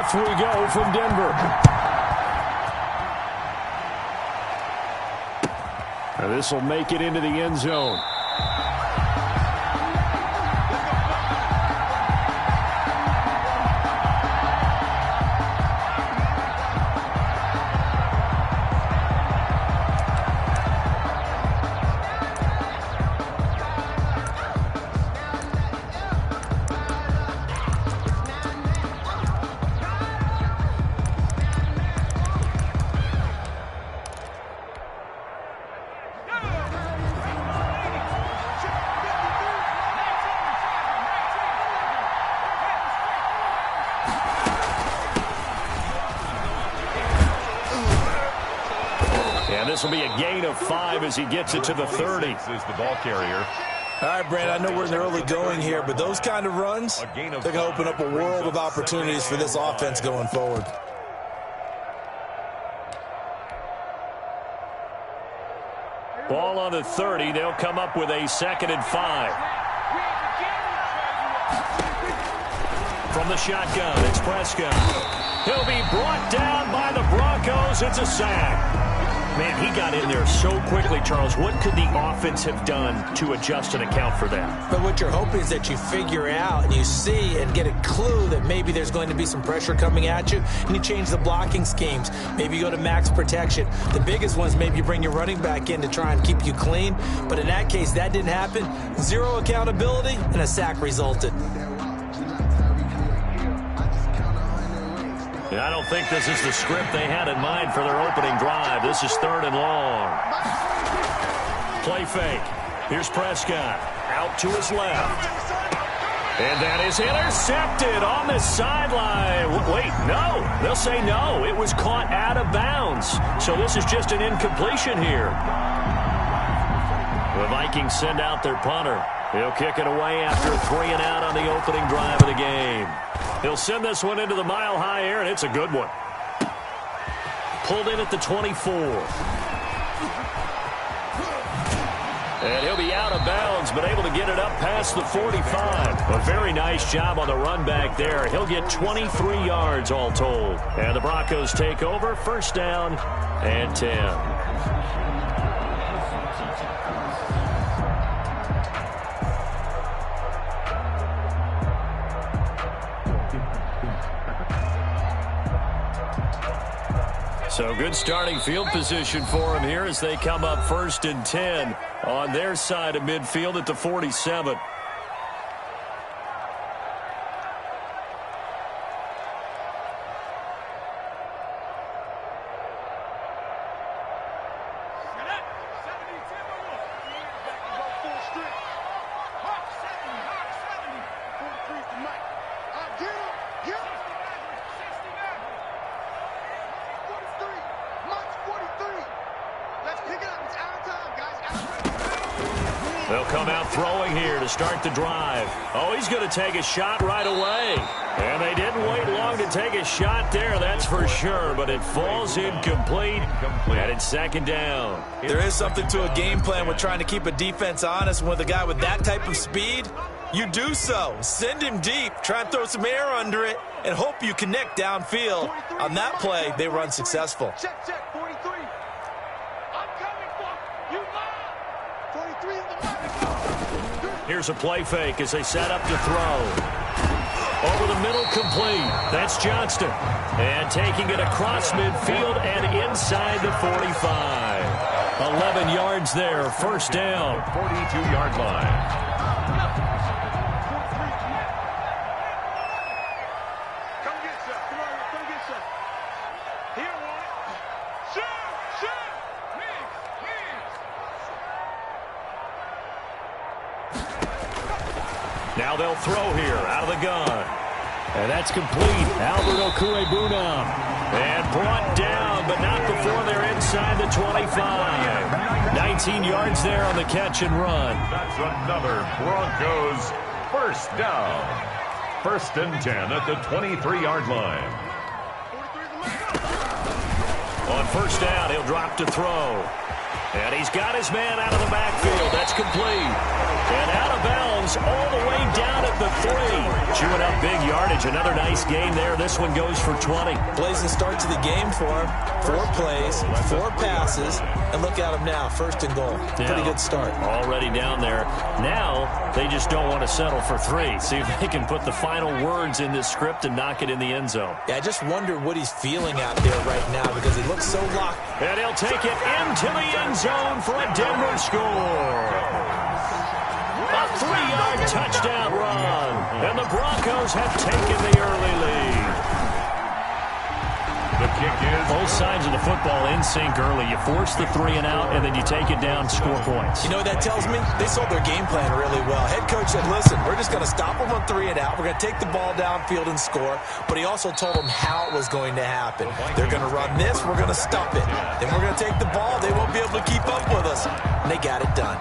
Off we go from Denver. This will make it into the end zone. This will be a gain of 5 as he gets it to the 30. Is the ball carrier. All right, Brand, I know we're in the early going here, but those kind of runs, they're going to open up a world of opportunities for this offense going forward. Ball on the 30. They'll come up with a 2nd and 5. From the shotgun, it's Prescott. He'll be brought down by the Broncos. It's a sack. Man, he got in there so quickly, Charles. What could the offense have done to adjust and account for that? But what you're hoping is that you figure out and you see and get a clue that maybe there's going to be some pressure coming at you, and you change the blocking schemes. Maybe you go to max protection. The biggest ones, maybe you bring your running back in to try and keep you clean. But in that case, that didn't happen. 0 accountability, and a sack resulted. I don't think this is the script they had in mind for their opening drive. This is 3rd and long. Play fake. Here's Prescott. Out to his left. And that is intercepted on the sideline. Wait, no. They'll say no. It was caught out of bounds. So this is just an incompletion here. The Vikings send out their punter. He'll kick it away after 3 and out on the opening drive of the game. He'll send this one into the mile-high air, and it's a good one. Pulled in at the 24. And he'll be out of bounds, but able to get it up past the 45. A very nice job on the run back there. He'll get 23 yards all told. And the Broncos take over, 1st down and 10. So good starting field position for him here as they come up 1st and 10 on their side of midfield at the 47. They'll come out throwing here to start the drive. Oh, he's going to take a shot right away. And they didn't wait long to take a shot there, that's for sure. But it falls incomplete, and it's 2nd down. There is something to a game plan with trying to keep a defense honest. With a guy with that type of speed, you do so. Send him deep, try and throw some air under it, and hope you connect downfield. On that play, they were unsuccessful. Check, 43. I'm coming for you. 43 in the line. Here's a play fake as they set up to throw. Over the middle, complete. That's Johnston. And taking it across midfield and inside the 45. 11 yards there, 1st down. 42-yard line. Now they'll throw here out of the gun. And that's complete. Albert Okwuegbunam. And brought down, but not before they're inside the 25. 19 yards there on the catch and run. That's another Broncos 1st down. 1st and 10 at the 23-yard line. On first down, he'll drop to throw. And he's got his man out of the backfield. That's complete. And out of bounds all the way down at the 3. Chewing up big yardage. Another nice gain there. This one goes for 20. Blazing start to the game for him. 4 plays, 4 passes, and look at him now. First and goal. Pretty good start. Already down there. Now they just don't want to settle for 3. See if they can put the final words in this script and knock it in the end zone. Yeah, I just wonder what he's feeling out there right now because he looks so locked. And he'll take it into the end zone for a Denver score. A 3-yard touchdown run. And the Broncos have taken the early lead. The kick is... Both sides of the football in sync early. You force the 3 and out, and then you take it down, score points. You know what that tells me? They sold their game plan really well. Head coach said, listen, we're just going to stop them on 3 and out. We're going to take the ball downfield and score. But he also told them how it was going to happen. They're going to run this. We're going to stop it. Then we're going to take the ball. They won't be able to keep up with us. And they got it done.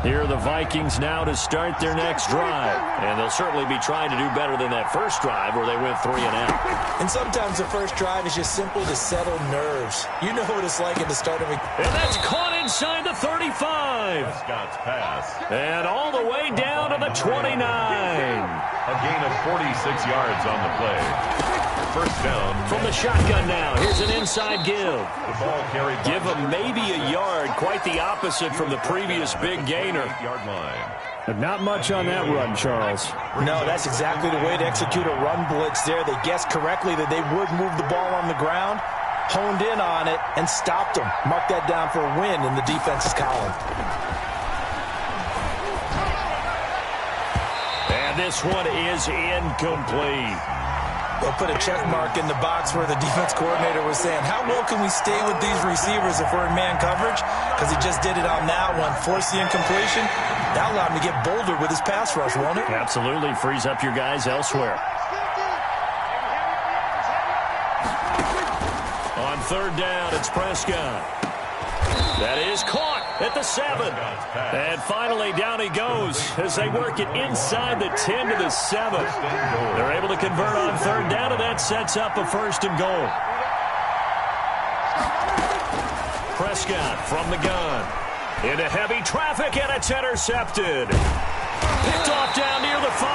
Here are the Vikings now to start their next drive. And they'll certainly be trying to do better than that first drive where they went 3 and out. And sometimes the first drive is just simply to settle nerves. You know what it's like at the start of a... And that's caught inside the 35. Scott's pass. And all the way down to the 29. A gain of 46 yards on the play. First down. From the shotgun now. Here's an inside give. The ball carried. Give him maybe a yard. Quite the opposite from the previous big gainer. 8-yard line. But not much on that run, Charles. No, that's exactly the way to execute a run blitz there. They guessed correctly that they would move the ball on the ground, honed in on it, and stopped them. Mark that down for a win in the defense's column. And this one is incomplete. They'll put a check mark in the box where the defense coordinator was saying, how well can we stay with these receivers if we're in man coverage? Because he just did it on that one. Force the incompletion. That allowed him to get bolder with his pass rush, won't it? Absolutely. Frees up your guys elsewhere. On third down, it's Prescott. That is caught at the 7. And finally, down he goes as they work it inside the 10 to the 7. They're able to convert on third down, and that sets up a first and goal. Prescott from the gun. Into heavy traffic, and it's intercepted. Picked off down near the 5.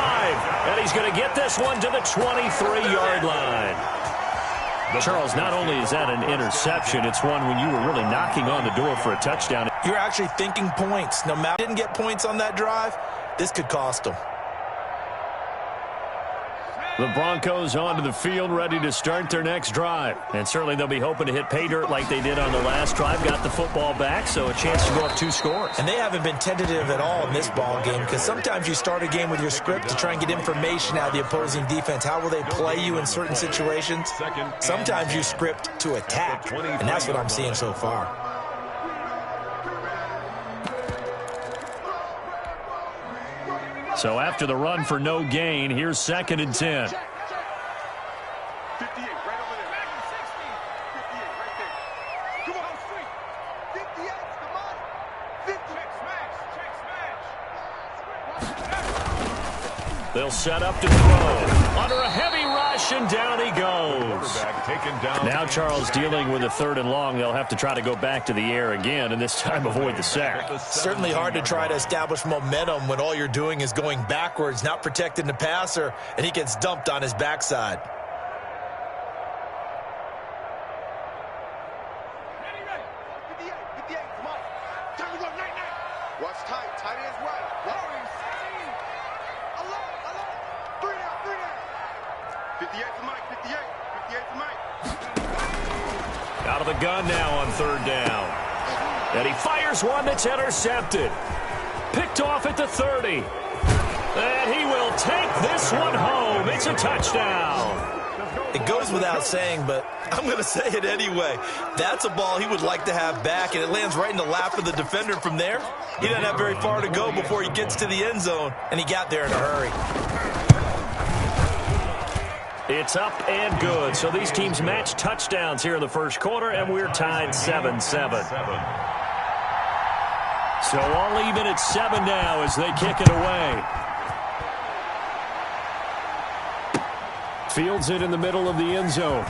And he's going to get this one to the 23-yard line. Charles, not only is that an interception, it's one when you were really knocking on the door for a touchdown. You're actually thinking points. No matter didn't get points on that drive, this could cost them. The Broncos onto the field, ready to start their next drive. And certainly they'll be hoping to hit pay dirt like they did on the last drive. Got the football back, so a chance to go up 2 scores. And they haven't been tentative at all in this ball game because sometimes you start a game with your script to try and get information out of the opposing defense. How will they play you in certain situations? Sometimes you script to attack, and that's what I'm seeing so far. So after the run for no gain, here's 2nd and 10. 58, right over there. 60. 58, right there. Come on, straight. 58, come on. 50. Check smash. They'll set up to throw. Under a heavy rush, and down he goes. Taken down. Now Charles dealing with a 3rd and long. They'll have to try to go back to the air again, and this time avoid the sack. Certainly hard to try to establish momentum when all you're doing is going backwards, not protecting the passer, and he gets dumped on his backside. Ready. 58, 58, come on. Time to go, night. Watch tight. Tight ends right. Warriors, 16. 3 down. 58 to Mike, 58 to Mike. Out of the gun now on 3rd down. And he fires one that's intercepted. Picked off at the 30. And he will take this one home. It's a touchdown. It goes without saying, but I'm going to say it anyway. That's a ball he would like to have back, and it lands right in the lap of the defender from there. He doesn't have very far to go before he gets to the end zone, and he got there in a hurry. It's up and good. So these teams match touchdowns here in the first quarter, and we're tied 7-7. So all even at 7 now as they kick it away. Fields it in the middle of the end zone.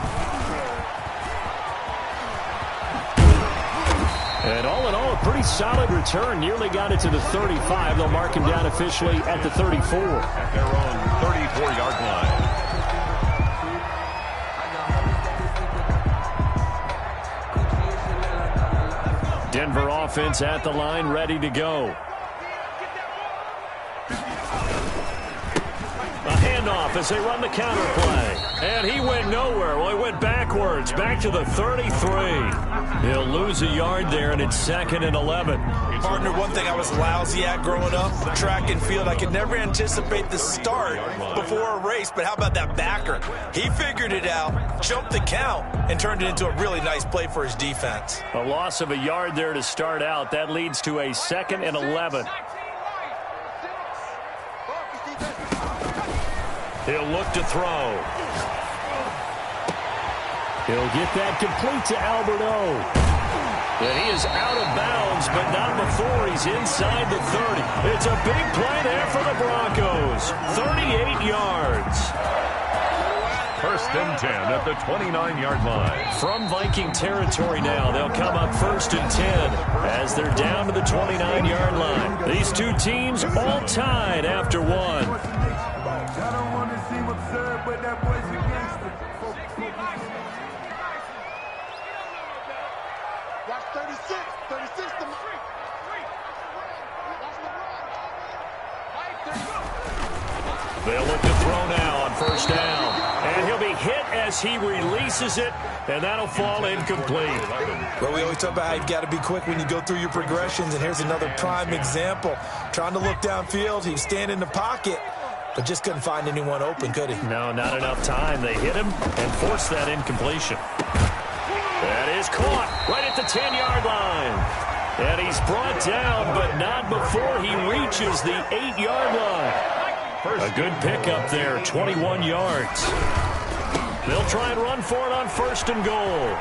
And all in all, a pretty solid return. Nearly got it to the 35. They'll mark him down officially at the 34. At their own 34-yard line. Denver offense at the line, ready to go. A handoff as they run the counter play. And he went nowhere. Well, he went backwards, back to the 33. He'll lose a yard there, and it's 2nd and 11. Partner, one thing I was lousy at growing up, track and field, I could never anticipate the start before a race, but how about that backer? He figured it out, jumped the count, and turned it into a really nice play for his defense. A loss of a yard there to start out. That leads to a 2nd and 11. He'll look to throw. He'll get that complete to Albert O. And he is out of bounds, but not before he's inside the 30. It's a big play there for the Broncos. 38 yards. 1st and 10 at the 29-yard line. From Viking territory now, they'll come up 1st and 10 as they're down to the 29-yard line. These two teams all tied after one. I don't want to seem absurd, but that boy's a gangster. Watch 36. 36 to They'll look to throw now on 1st down. And he'll be hit as he releases it, and that'll fall incomplete. Well, we always talk about how you've got to be quick when you go through your progressions, and here's another prime example. Trying to look downfield, he was standing in the pocket, but just couldn't find anyone open, could he? No, not enough time. They hit him and forced that incompletion. That is caught right at the 10-yard line. And he's brought down, but not before he reaches the 8-yard line. A good pickup there, 21 yards. They'll try and run for it on 1st and goal.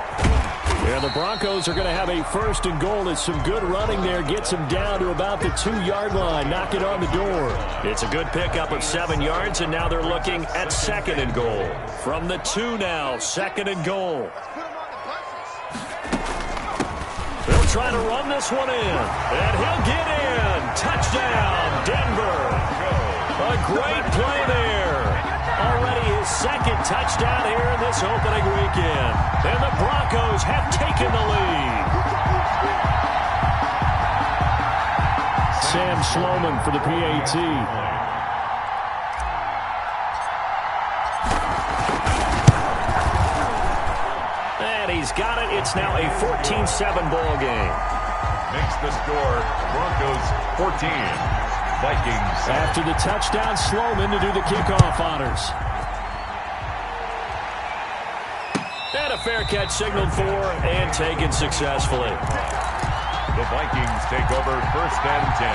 And the Broncos are going to have a 1st and goal. It's some good running there. Gets him down to about the 2-yard line. Knock it on the door. It's a good pickup of 7 yards, and now they're looking at 2nd and goal. From the 2 now, 2nd and goal. They'll try to run this one in, and he'll get in. Touchdown, Denver. A great play there. Already his 2nd touchdown here in this opening weekend. And the Broncos have taken the lead. Sam Schloman for the PAT. And he's got it. It's now a 14-7 ball game. Makes the score Broncos 14. Vikings. After the touchdown, Sloman to do the kickoff honors. And a fair catch signaled for and taken successfully. The Vikings take over 1st and 10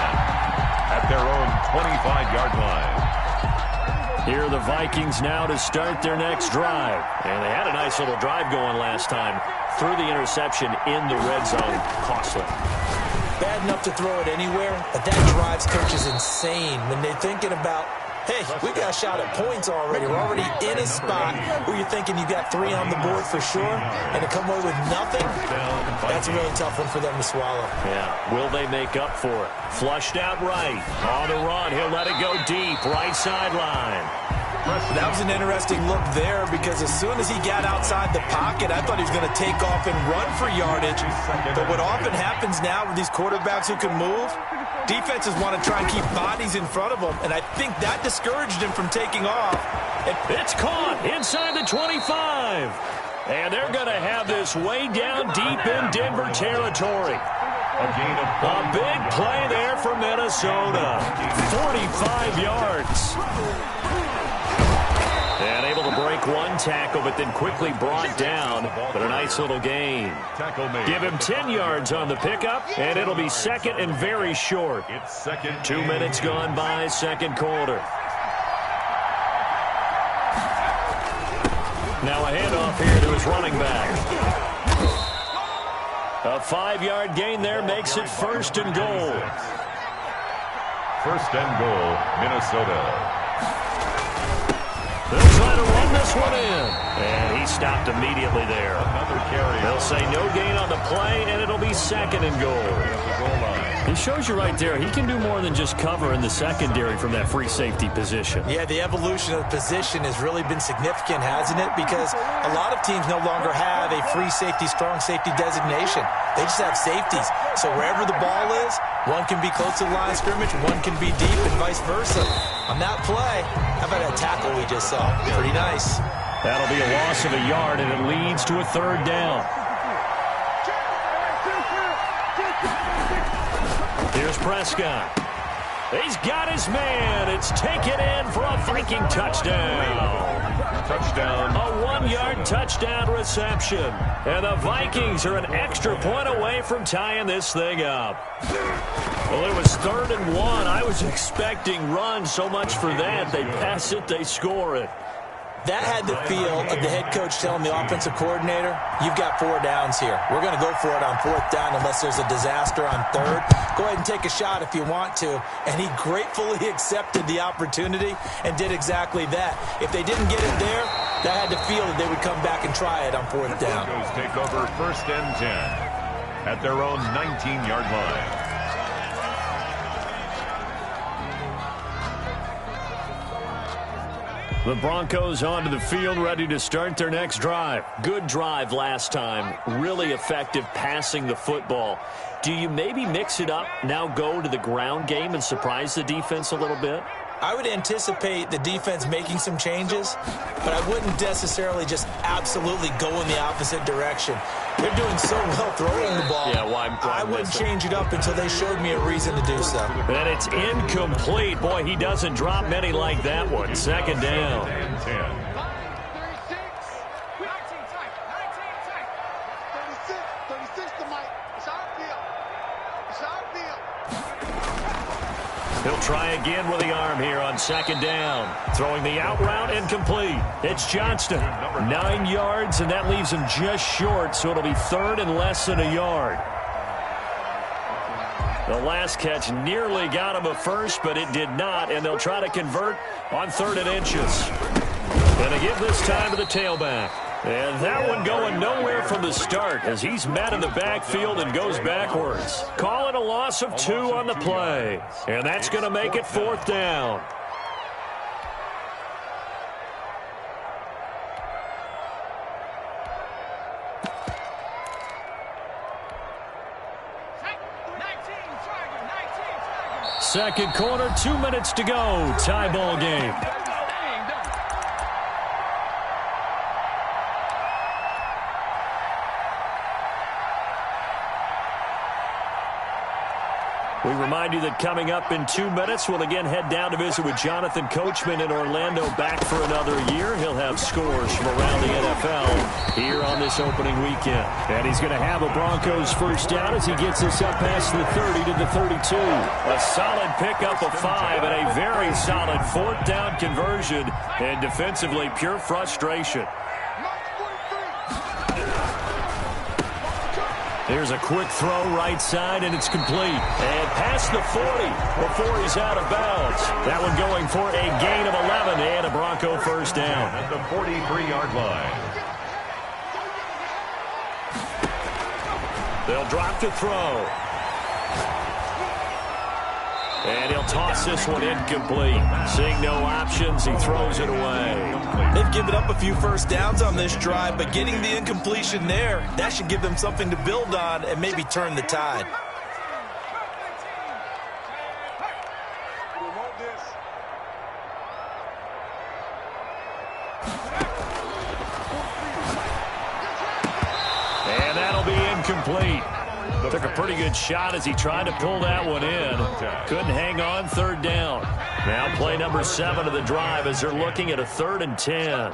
at their own 25-yard line. Here are the Vikings now to start their next drive. And they had a nice little drive going last time. Threw the interception in the red zone. Costly. Bad enough to throw it anywhere, but that drives coaches insane when they're thinking about, hey, we got a shot at points already. We're already in a spot where you're thinking you got 3 on the board for sure, and to come away with nothing, that's a really tough one for them to swallow. Yeah, will they make up for it? Flushed out right. On the run, he'll let it go deep. Right sideline. That was an interesting look there because as soon as he got outside the pocket, I thought he was going to take off and run for yardage. But what often happens now with these quarterbacks who can move, defenses want to try and keep bodies in front of them, and I think that discouraged him from taking off. It's caught inside the 25. And they're going to have this way down deep in Denver territory. A big play there for Minnesota. 45 yards. And able to break one tackle, but then quickly brought down. But a nice little gain. Give him 10 yards on the pickup, and it'll be 2nd and very short. 2 minutes gone by, 2nd quarter. Now a handoff here to his running back. A 5-yard gain there makes it 1st and goal. 1st and goal, Minnesota. They'll try to run this one in. And he stopped immediately there. Another carry. They'll say no gain on the play, and it'll be 2nd and goal. At the goal line. He shows you right there, he can do more than just cover in the secondary from that free safety position. Yeah, the evolution of the position has really been significant, hasn't it? Because a lot of teams no longer have a free safety, strong safety designation. They just have safeties. So wherever the ball is, one can be close to the line of scrimmage, one can be deep, and vice versa. On that play, how about that tackle we just saw? Pretty nice. That'll be a loss of a yard, and it leads to a 3rd down. Here's Prescott. He's got his man. It's taken in for a Viking touchdown. Touchdown. A 1-yard touchdown reception. And the Vikings are an extra point away from tying this thing up. Well, it was 3rd and 1. I was expecting run, so much for that. They pass it, they score it. That had the feel of the head coach telling the offensive coordinator, you've got 4 downs here. We're going to go for it on 4th down unless there's a disaster on 3rd. Go ahead and take a shot if you want to. And he gratefully accepted the opportunity and did exactly that. If they didn't get it there, that had the feel that they would come back and try it on 4th down. Broncos take over 1st and 10 at their own 19-yard line. The Broncos onto the field, ready to start their next drive. Good drive last time. Really effective passing the football. Do you maybe mix it up, now go to the ground game and surprise the defense a little bit? I would anticipate the defense making some changes, but I wouldn't necessarily just absolutely go in the opposite direction. They're doing so well throwing the ball. Yeah, why I wouldn't change it up until they showed me a reason to do so. And it's incomplete. Boy, he doesn't drop many like that one. 2nd down. And 10. 36 to Mike. It's our field. It's our field. He'll try again with the arm here on 2nd down. Throwing the out route incomplete. It's Johnston. 9 yards, and that leaves him just short, so it'll be 3rd and less than a yard. The last catch nearly got him a first, but it did not, and they'll try to convert on 3rd and inches. And they give this time to the tailback. And that one going nowhere from the start as he's met in the backfield and goes backwards. Call it a loss of 2 on the play. And that's going to make it 4th down. Second quarter, 2 minutes to go. Tie ball game. We remind you that coming up in 2 minutes, we'll again head down to visit with Jonathan Coachman in Orlando, back for another year. He'll have scores from around the NFL here on this opening weekend. And he's going to have a Broncos first down as he gets us up past the 30 to the 32. A solid pickup of 5 and a very solid 4th down conversion. And defensively, pure frustration. Here's a quick throw right side, and it's complete. And past the 40 before he's out of bounds. That one going for a gain of 11 and a Bronco first down. At the 43-yard line. They'll drop to throw. And he'll toss this one incomplete. Seeing no options, he throws it away. They've given up a few first downs on this drive, but getting the incompletion there, that should give them something to build on and maybe turn the tide. And that'll be incomplete. Took a pretty good shot as he tried to pull that one in. Couldn't hang on, 3rd down. Now play number 7 of the drive as they're looking at a 3rd and 10.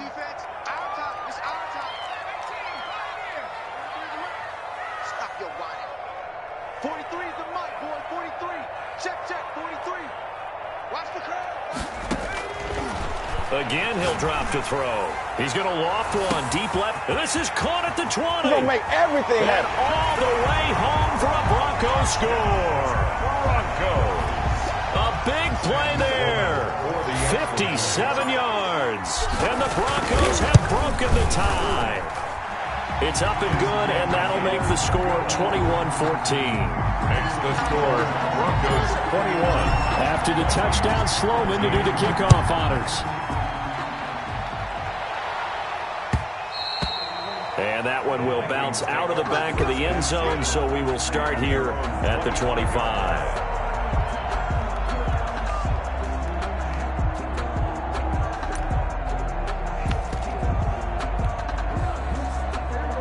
Stop your whining. 43 is the mic, boy. 43. Check, 43. Watch the crowd. Again, he'll drop to throw. He's going to loft one deep left. And this is caught at the 20. He's going to make everything And happen. all the way home for a Bronco score. Broncos. A big play there. 57 yards. yards. And the Broncos have broken the tie. It's up and good, and that'll make the score 21-14. Makes the score Broncos 21. After the touchdown, Sloman to do the kickoff honors. And that one will bounce out of the back of the end zone, so we will start here at the 25.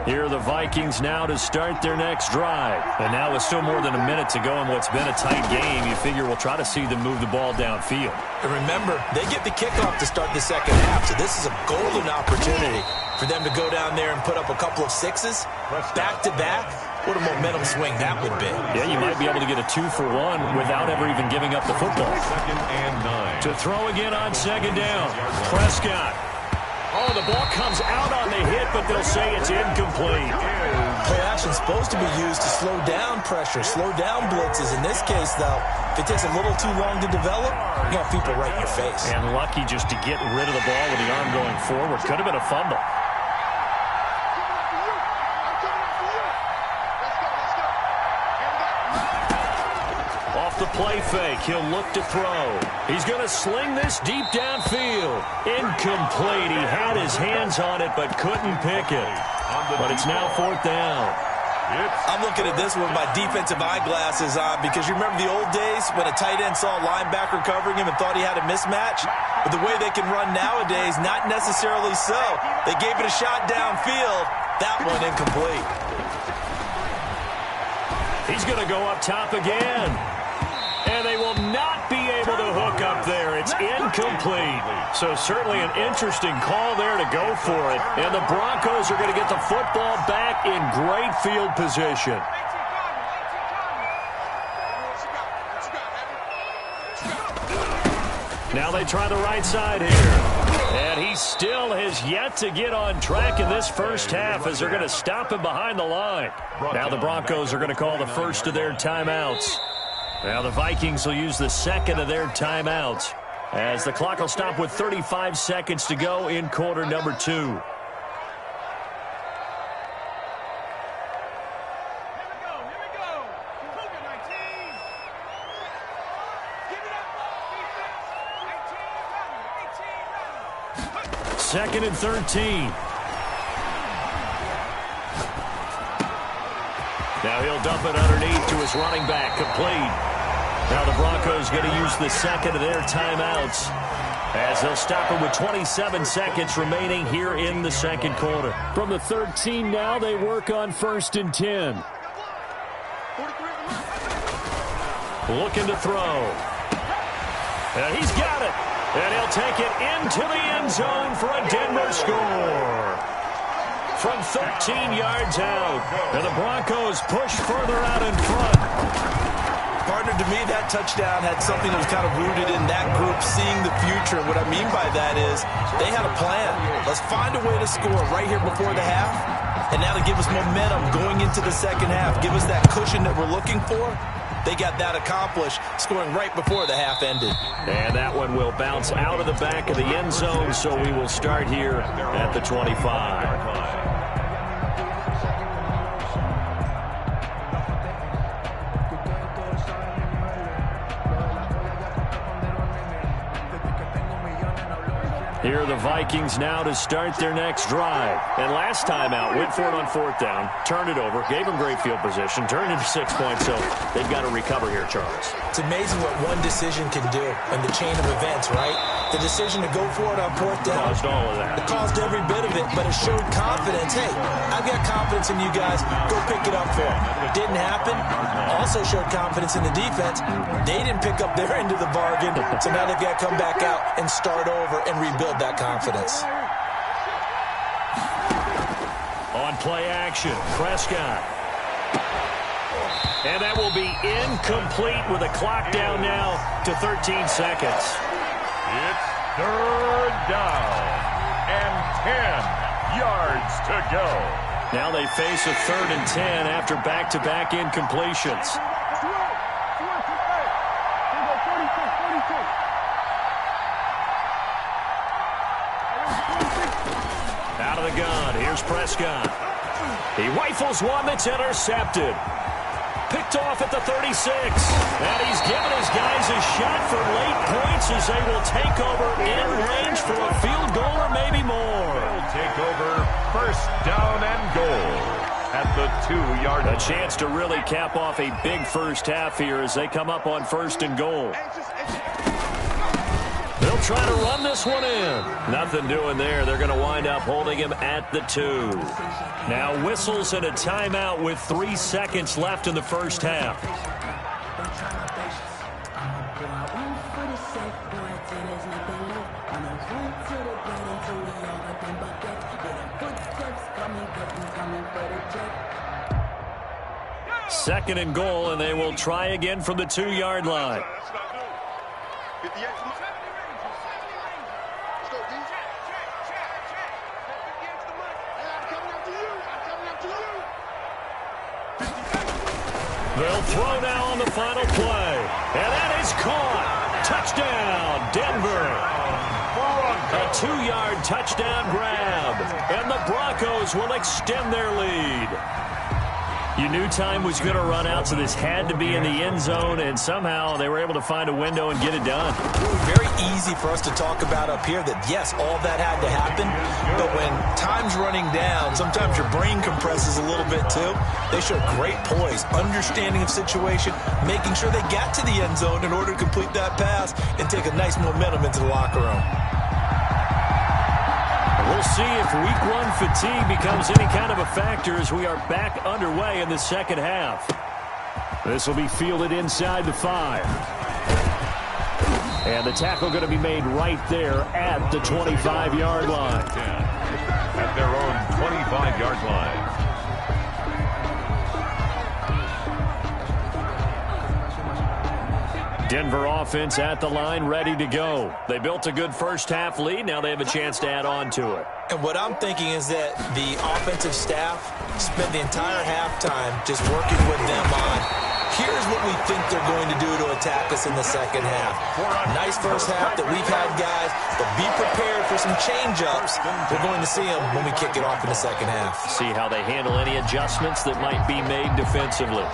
Here are the Vikings now to start their next drive. And now with still more than a minute to go in what's been a tight game, you figure we'll try to see them move the ball downfield. And remember, they get the kickoff to start the second half, so this is a golden opportunity for them to go down there and put up a couple of sixes back-to-back. What a momentum swing that would be. Yeah, you might be able to get a 2-for-1 without ever even giving up the football. 2nd and 9. To throw again on second down. Prescott. Oh, the ball comes out on the hit, but they'll say it's incomplete. Play action's supposed to be used to slow down pressure, slow down blitzes. In this case, though, if it takes a little too long to develop, you have people right in your face. And lucky just to get rid of the ball with the arm going forward. Could have been a fumble. The play fake. He'll look to throw. He's going to sling this deep downfield. Incomplete. He had his hands on it but couldn't pick it. But it's now 4th down. I'm looking at this with my defensive eyeglasses on because you remember the old days when a tight end saw a linebacker covering him and thought he had a mismatch? But the way they can run nowadays, not necessarily so. They gave it a shot downfield. That one incomplete. He's going to go up top again. And they will not be able to hook up there. It's incomplete. So certainly an interesting call there to go for it. And the Broncos are going to get the football back in great field position. Now they try the right side here. And he still has yet to get on track in this first half as they're going to stop him behind the line. Now the Broncos are going to call the first of their timeouts. Now the Vikings will use the second of their timeouts as the clock will stop with 35 seconds to go in quarter number 2. Here we go. Cougar 19. Give it up, defense. 2nd and 13. Now he'll dump it underneath to his running back, complete. Now the Broncos going to use the second of their timeouts as they'll stop it with 27 seconds remaining here in the second quarter. From the 13 now, they work on 1st and 10. Looking to throw. And he's got it. And he'll take it into the end zone for a Denver score. From 13 yards out. And the Broncos push further out in front. Partner, to me, that touchdown had something that was kind of rooted in that group seeing the future. And what I mean by that is they had a plan. Let's find a way to score right here before the half. And now to give us momentum going into the second half, give us that cushion that we're looking for. They got that accomplished, scoring right before the half ended. And that one will bounce out of the back of the end zone, so we will start here at the 25. Here are the Vikings now to start their next drive. And last time out, went for it on 4th down, turned it over, gave them great field position, turned into 6 points, so they've got to recover here, Charles. It's amazing what one decision can do in the chain of events, right? The decision to go for it on 4th down. Caused all of that. It caused every bit of it, but it showed confidence. Hey, I've got confidence in you guys. Go pick it up for them. Didn't happen. Also showed confidence in the defense. They didn't pick up their end of the bargain, so now they've got to come back out and start over and rebuild that confidence. On play action, Prescott. And that will be incomplete with a clock down now to 13 seconds. It's 3rd down and 10 yards to go. Now they face a 3rd and 10 after back-to-back incompletions. out of the gun. Here's Prescott. He rifles one that's intercepted. Picked off at the 36. And he's given his guys a shot for late points as they will take over in range for a field goal or maybe more. They'll take over first down and goal at the 2-yard line. A chance to really cap off a big first half here as they come up on first and goal. They'll try to run this one in. Nothing doing there. They're going to wind up holding him at the 2. Now whistles and a timeout with 3 seconds left in the first half. Second and goal, and they will try again from the 2-yard line. They'll throw now on the final play. And that is caught. Touchdown, Denver. A 2-yard touchdown grab. And the Broncos will extend their lead. You knew time was going to run out, so this had to be in the end zone, and somehow they were able to find a window and get it done. Very easy for us to talk about up here that, yes, all that had to happen, but when time's running down, sometimes your brain compresses a little bit too. They showed great poise, understanding of situation, making sure they got to the end zone in order to complete that pass and take a nice momentum into the locker room. We'll see if week 1 fatigue becomes any kind of a factor as we are back underway in the second half. This will be fielded inside the 5. And the tackle going to be made right there at the 25-yard line. At their own 25-yard line. Denver offense at the line, ready to go. They built a good first half lead. Now they have a chance to add on to it. And what I'm thinking is that the offensive staff spent the entire halftime just working with them on, here's what we think they're going to do to attack us in the second half. Nice first half that we've had, guys, but be prepared for some change-ups. We're going to see them when we kick it off in the second half. See how they handle any adjustments that might be made defensively.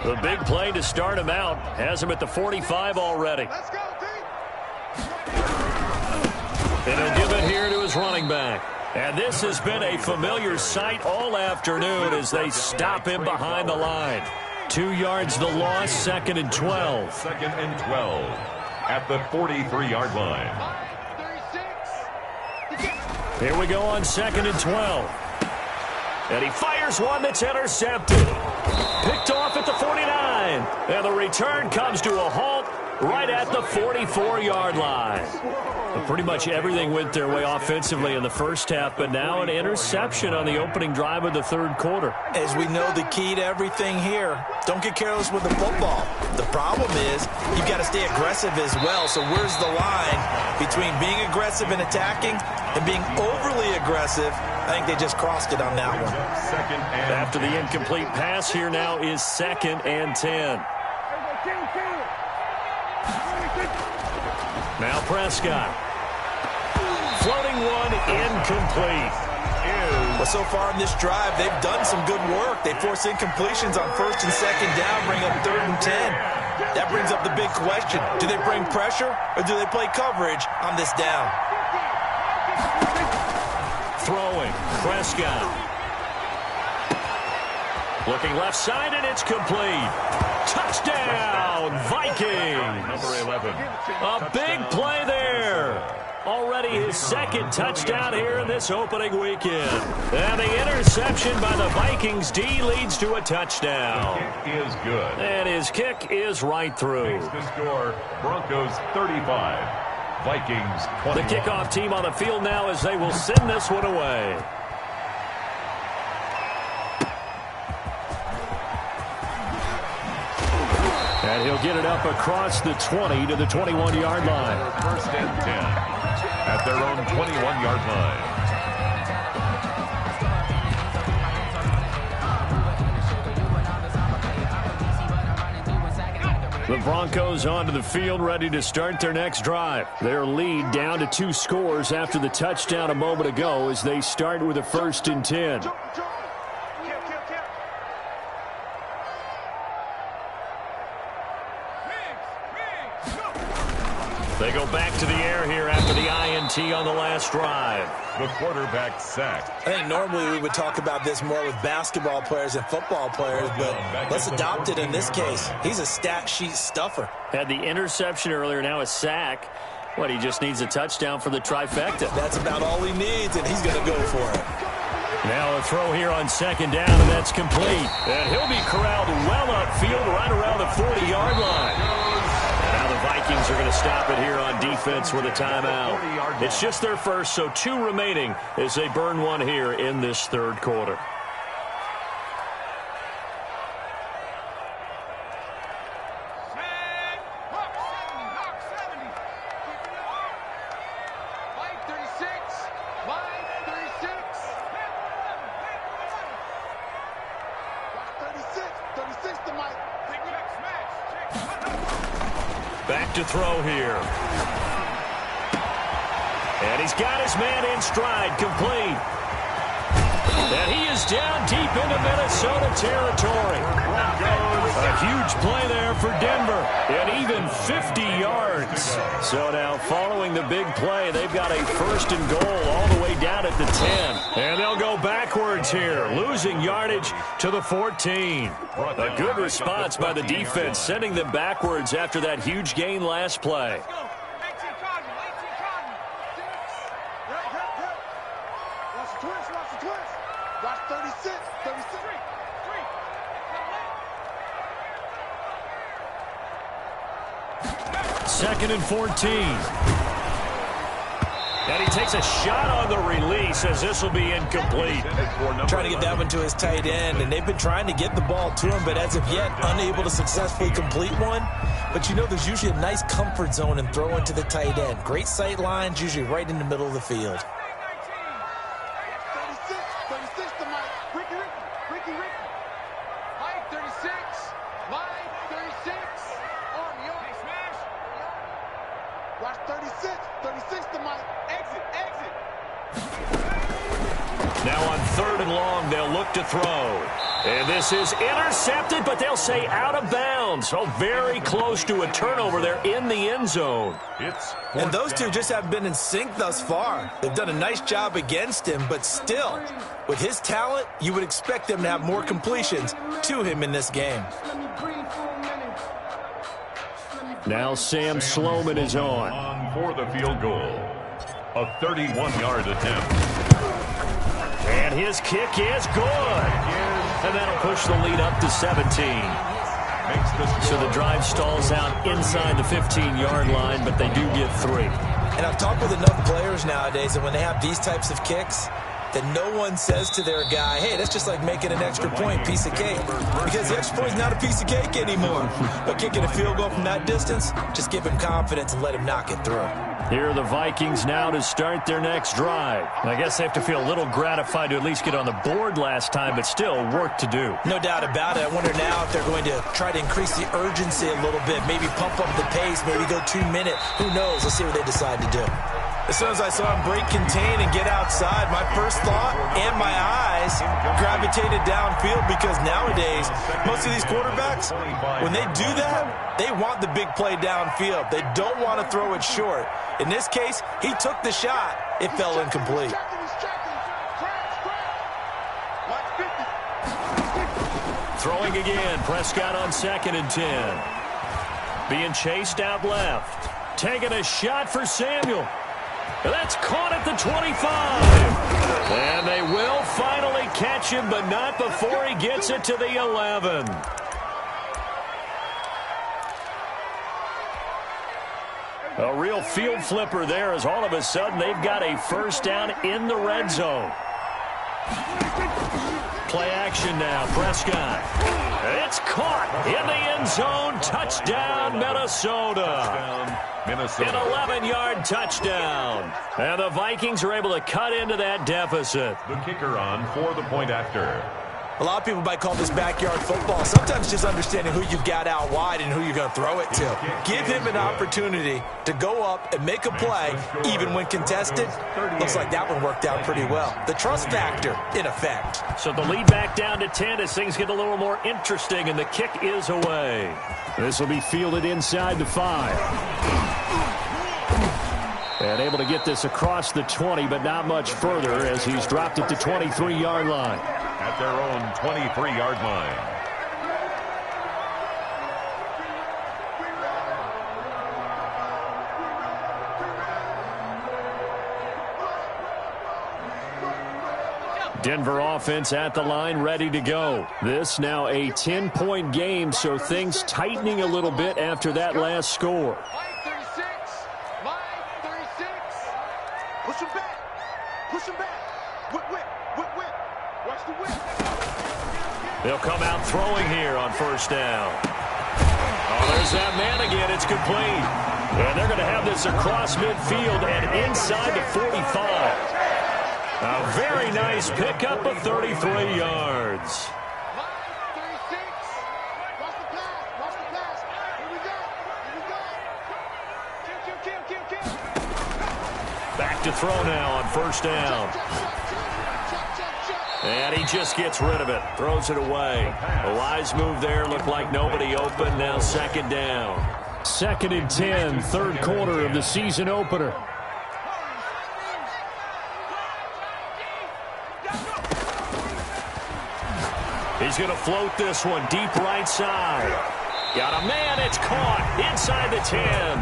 The big play to start him out has him at the 45 already. Let's go, D. And he'll give it here to his running back. And this has been a familiar sight all afternoon as they stop him behind the line. 2 yards the loss, 2nd and 12. 2nd and 12 at the 43-yard line. 36. Here we go on 2nd and 12. And he fires one that's intercepted. Picked off at the 49. And the return comes to a halt right at the 44-yard line. Well, pretty much everything went their way offensively in the first half, but now an interception on the opening drive of the third quarter. As we know, the key to everything here, don't get careless with the football. The problem is you've got to stay aggressive as well. So where's the line between being aggressive and attacking and being overly aggressive? I think they just crossed it on that one. After the incomplete pass, here now is 2nd and 10. Now Prescott. Floating one incomplete. Well, so far in this drive, they've done some good work. They force incompletions on 1st and 2nd down, bring up 3rd and 10. That brings up the big question. Do they bring pressure or do they play coverage on this down? Throwing, Prescott. Looking left side, and it's complete. Touchdown, Vikings. Number 11. A big play there. Already his 2nd touchdown here in this opening weekend. And the interception by the Vikings D leads to a touchdown. Kick is good. And his kick is right through. Makes the score Broncos 35, Vikings 21. The kickoff team on the field now as they will send this one away. And he'll get it up across the 20 to the 21-yard line. 1st and 10 at their own 21-yard line. The Broncos onto the field, ready to start their next drive. Their lead down to 2 scores after the touchdown a moment ago as they start with a 1st and 10. They go back to the air here after the INT on the last drive. The quarterback sacked. I think normally we would talk about this more with basketball players and football players, but let's adopt it in this case. He's a stat sheet stuffer. Had the interception earlier, now a sack. What, he just needs a touchdown for the trifecta. That's about all he needs, and he's going to go for it. Now a throw here on 2nd down, and that's complete. And he'll be corralled well upfield right around the 40-yard line. Now the Vikings are going to stop it here on defense with a timeout. It's just their first, so 2 remaining as they burn one here in this 3rd quarter. Back to throw here. And he's got his man in stride, complete. And he is down deep into Minnesota territory. A huge play there for Denver, and even 50 yards. So now following the big play, they've got a 1st and goal all the way down at the 10. And they'll go backwards here, losing yardage to the 14. A good response by the defense, sending them backwards after that huge gain last play. Watch 36, 36. 2nd and 14. And he takes a shot on the release as this will be incomplete. Trying to get that one to his tight end, and they've been trying to get the ball to him, but as of yet, unable to successfully complete one. But you know there's usually a nice comfort zone in throwing to the tight end. Great sight lines, usually right in the middle of the field. 36 to Mike. Ricky. Mike 36. Mike 36. Army. Smash. Watch 36 to Mike. Exit. Now on 3rd and long, they'll look to throw. And this is intercepted, but they'll say out of bounds. So very close to a turnover there in the end zone. And those two just haven't been in sync thus far. They've done a nice job against him, but still, with his talent, you would expect them to have more completions to him in this game. Now Sam Sloman is on. For the field goal. A 31-yard attempt. And his kick is good. And that'll push the lead up to 17. So the drive stalls out inside the 15-yard line, but they do get 3. And I've talked with enough players nowadays that when they have these types of kicks, that no one says to their guy, hey, that's just like making an extra point, piece of cake. Because the extra point is not a piece of cake anymore. But kicking a field goal from that distance, just give him confidence and let him knock it through. Here are the Vikings now to start their next drive. I guess they have to feel a little gratified to at least get on the board last time, but still work to do. No doubt about it. I wonder now if they're going to try to increase the urgency a little bit, maybe pump up the pace, maybe go 2 minute. Who knows? Let's see what they decide to do. As soon as I saw him break contain and get outside, my first thought and my eyes gravitated downfield because nowadays, most of these quarterbacks, when they do that, they want the big play downfield. They don't want to throw it short. In this case, he took the shot. It fell incomplete. Throwing again, Prescott on 2nd and 10. Being chased out left. Taking a shot for Samuel. That's caught at the 25. And they will finally catch him, but not before he gets it to the 11. A real field flipper there as all of a sudden they've got a 1st down in the red zone. Play action now, Prescott. It's caught in the end zone. Touchdown, Minnesota. An 11-yard touchdown. And the Vikings are able to cut into that deficit. The kicker on for the point after. A lot of people might call this backyard football. Sometimes just understanding who you got out wide and who you're going to throw it to. Give him an opportunity to go up and make a play, even when contested. Looks like that one worked out pretty well. The trust factor in effect. So the lead back down to 10 as things get a little more interesting, and the kick is away. This will be fielded inside the 5. And able to get this across the 20, but not much further as he's dropped it to 23-yard line. At their own 23-yard line. Denver offense at the line, ready to go. This now a 10-point game, so things tightening a little bit after that last score. Push him back. Push him back. Whip, whip, whip, whip. Watch the whip. They'll come out throwing here on first down. Oh, there's that man again. It's complete. And they're going to have this across midfield and inside the 45. A very nice pickup of 33 yards. Back to throw now on first down. And he just gets rid of it. Throws it away. A wise move there. Looked like nobody open. Now second down. 2nd and 10, third quarter of the season opener. He's going to float this one deep right side. Got a man. It's caught inside the 10.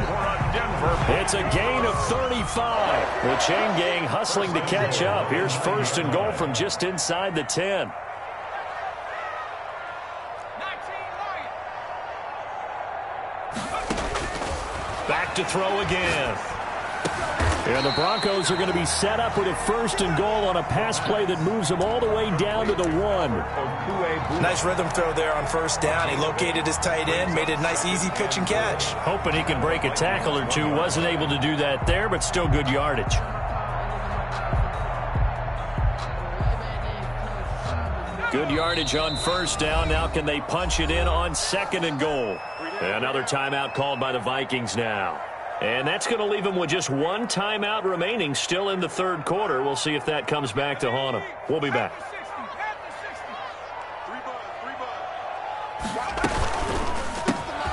It's a gain of 35. The chain gang hustling to catch up. Here's 1st and goal from just inside the 10. Back to throw again. And the Broncos are going to be set up with a 1st and goal on a pass play that moves them all the way down to the 1. Nice rhythm throw there on first down. He located his tight end, made it a nice easy pitch and catch. Hoping he can break a tackle or two. Wasn't able to do that there, but still good yardage. Good yardage on first down. Now can they punch it in on 2nd and goal? Another timeout called by the Vikings now. And that's going to leave them with just one timeout remaining still in the third quarter. We'll see if that comes back to haunt them. We'll be back.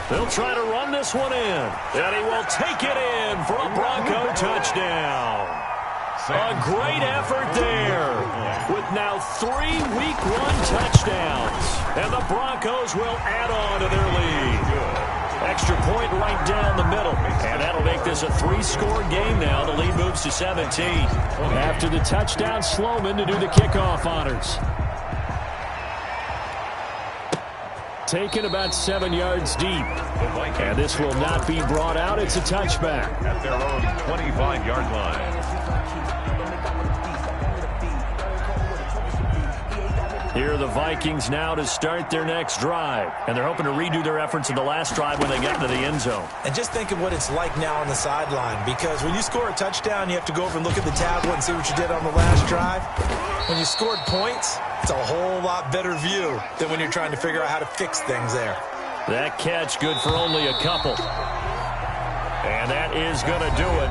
They'll try to run this one in. And he will take it in for a Bronco touchdown. A great effort there with now 3 Week 1 touchdowns. And the Broncos will add on to their lead. Extra point right down the middle. And that'll make this a 3-score game now. The lead moves to 17. After the touchdown, Sloman to do the kickoff honors. Taken about 7 yards deep. And this will not be brought out. It's a touchback. At their own 25-yard line. Here are the Vikings now to start their next drive. And they're hoping to redo their efforts in the last drive when they got into the end zone. And just think of what it's like now on the sideline. Because when you score a touchdown, you have to go over and look at the tablet and see what you did on the last drive. When you scored points, it's a whole lot better view than when you're trying to figure out how to fix things there. That catch good for only a couple. And that is going to do it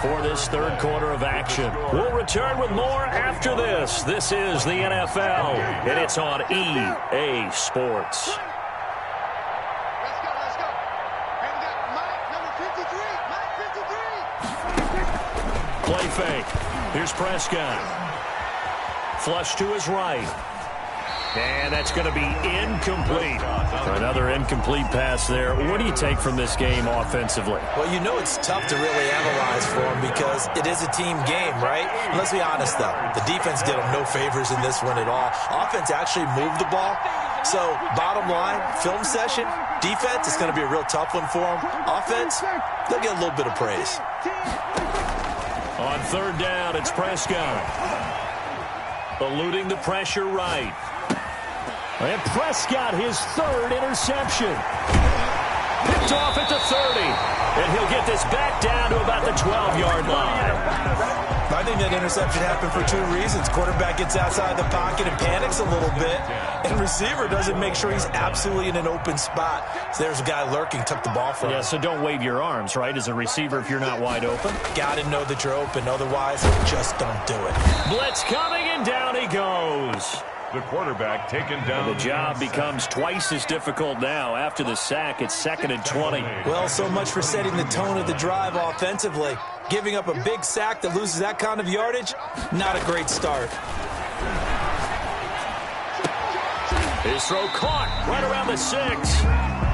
for this third quarter of action. We'll return with more after this. This is the NFL, and it's on EA Sports. Let's go, let's go. And we got Mike, number 53. Mike 53. Play fake. Here's Prescott. Flush to his right. And that's going to be incomplete. Another incomplete pass there. What do you take from this game offensively? Well, you know it's tough to really analyze for them because it is a team game, right? And let's be honest, though. The defense did them no favors in this one at all. Offense actually moved the ball. So, bottom line, film session, defense, it's going to be a real tough one for them. Offense, they'll get a little bit of praise. On third down, it's Prescott. Eluding the pressure right. And Prescott, his third interception. Picked off at the 30. And he'll get this back down to about the 12-yard line. I think that interception happened for two reasons. Quarterback gets outside the pocket and panics a little bit, and receiver doesn't make sure he's absolutely in an open spot. So there's a guy lurking, took the ball from him. Yeah, so don't wave your arms, right, as a receiver if you're not wide open. Got to know that you're open. Otherwise, just don't do it. Blitz coming, and down he goes. The quarterback taken down. And the job becomes twice as difficult now. After the sack, it's 2nd and 20. Well, so much for setting the tone of the drive offensively. Giving up a big sack that loses that kind of yardage, not a great start. His throw caught right around the 6.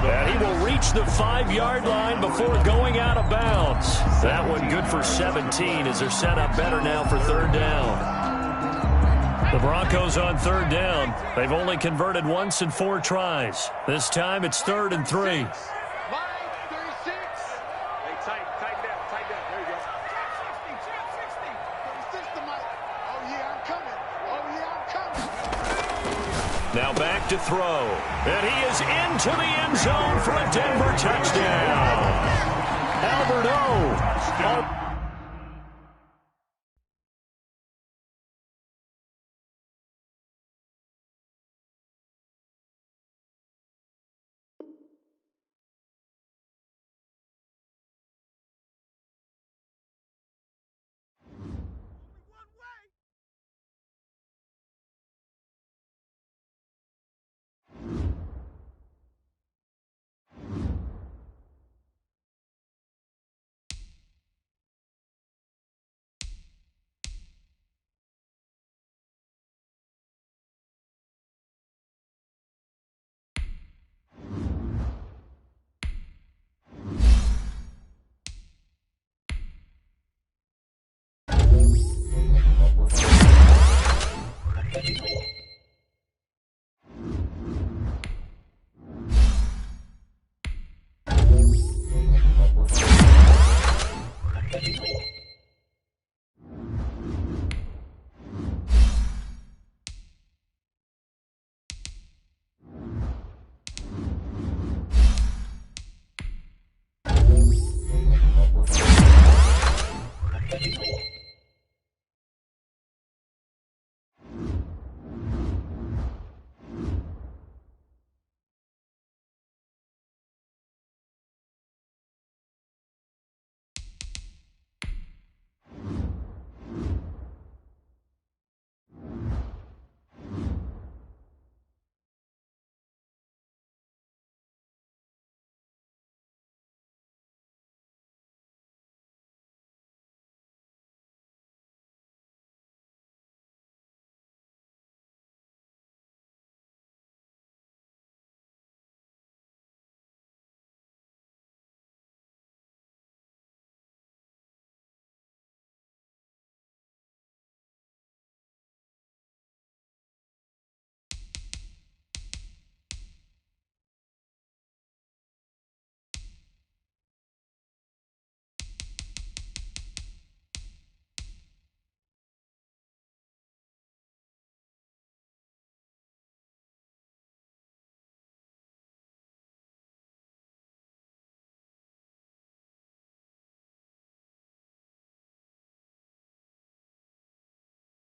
And he will reach the 5-yard line before going out of bounds. That one good for 17 as they're set up better now for 3rd down. The Broncos on 3rd down. They've only converted once in 4 tries. This time it's 3rd and 3. Line 36. Hey, tight down. There you go. 36 to Mike. Oh, yeah, I'm coming. Now back to throw. And he is into the end zone for a Denver touchdown. Albert O.